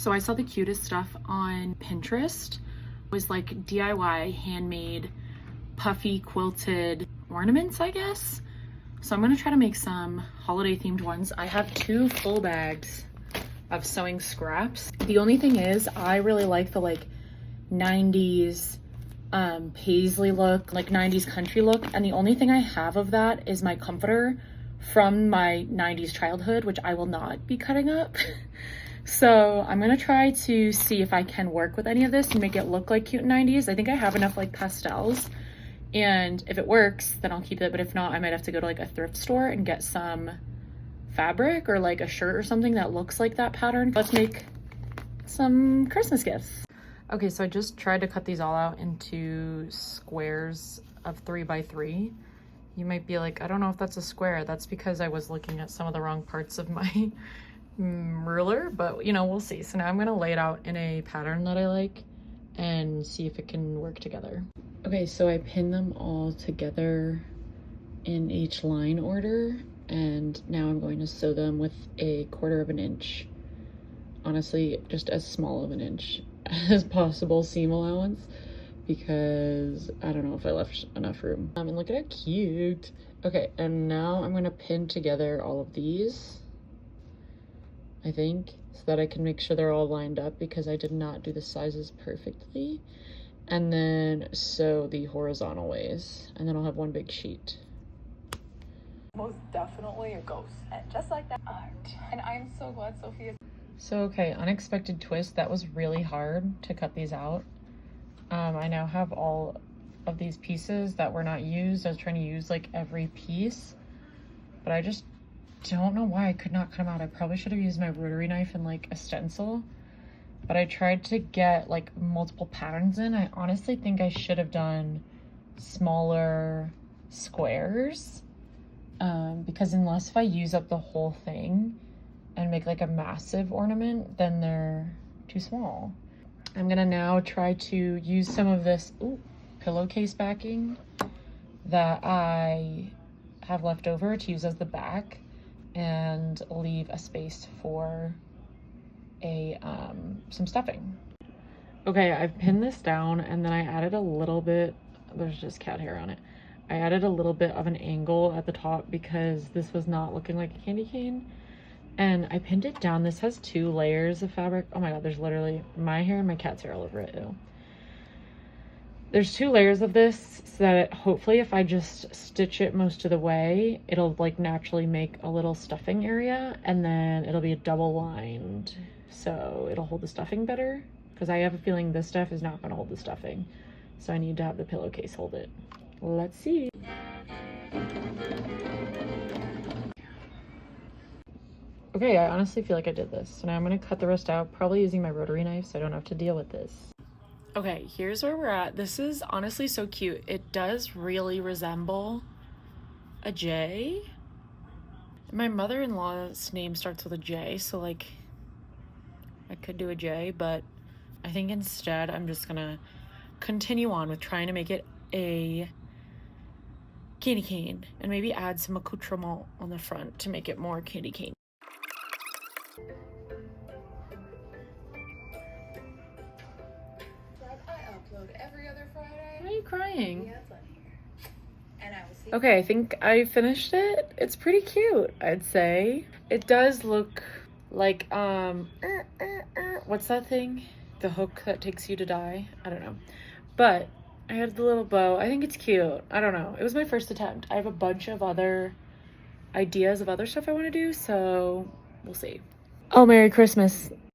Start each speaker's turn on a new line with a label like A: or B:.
A: So I saw the cutest stuff on Pinterest. It was like DIY handmade puffy quilted ornaments, I guess. So I'm gonna try to make some holiday themed ones. I have 2 full bags of sewing scraps. The only thing is I really like the like 90s paisley look, like 90s country look, and the only thing I have of that is my comforter from my 90s childhood, which I will not be cutting up. So I'm gonna try to see if I can work with any of this and make it look like cute 90s. I think I have enough like pastels, and if it works then I'll keep it, but if not I might have to go to like a thrift store and get some fabric or like a shirt or something that looks like that pattern. Let's make some Christmas gifts. Okay, so I just tried to cut these all out into squares of 3 by 3. You might be like, I don't know if that's a square. That's because I was looking at some of the wrong parts of my ruler, but you know, we'll see. So now I'm gonna lay it out in a pattern that I like and see if it can work together. Okay, so I pinned them all together in each line order, and now I'm going to sew them with a 1/4 of an inch. Honestly, just as small of an inch as possible seam allowance, because I don't know if I left enough room. And look at how cute. Okay, and now I'm gonna pin together all of these, I think, so that I can make sure they're all lined up, because I did not do the sizes perfectly. And then sew the horizontal ways, and then I'll have one big sheet.
B: Most definitely a ghost, and just like that art. And I'm so glad Sophia.
A: So okay, unexpected twist. That was really hard to cut these out. I now have all of these pieces that were not used. I was trying to use like every piece, but I just don't know why I could not cut them out. I probably should have used my rotary knife and like a stencil, but I tried to get like multiple patterns in. I honestly think I should have done smaller squares, because unless if I use up the whole thing and make like a massive ornament, then they're too small. I'm gonna now try to use some of this pillowcase backing that I have left over to use as the back, and leave a space for a some stuffing. Okay, I've pinned this down, and then I added a little bit, there's just cat hair on it. I added a little bit of an angle at the top because this was not looking like a candy cane. And I pinned it down. This has 2 layers of fabric. Oh my god, there's literally my hair and my cat's hair all over it. Ew. There's 2 layers of this, so that hopefully if I just stitch it most of the way, it'll like naturally make a little stuffing area, and then it'll be a double lined, so it'll hold the stuffing better, because I have a feeling this stuff is not going to hold the stuffing, so I need to have the pillowcase hold it. Let's see. Okay, I honestly feel like I did this. So now I'm gonna cut the rest out, probably using my rotary knife so I don't have to deal with this. Okay, here's where we're at. This is honestly so cute. It does really resemble a J. My mother-in-law's name starts with a J, so like I could do a J, but I think instead I'm just gonna continue on with trying to make it a candy cane and maybe add some accoutrement on the front to make it more candy cane.
B: Every other Friday.
A: Why are you crying?
B: Yeah, it's on here. And I will see.
A: Okay, I think I finished it. It's pretty cute, I'd say. It does look like, what's that thing? The hook that takes you to die? I don't know. But I had the little bow. I think it's cute. I don't know. It was my first attempt. I have a bunch of other ideas of other stuff I want to do, so we'll see. Oh, Merry Christmas.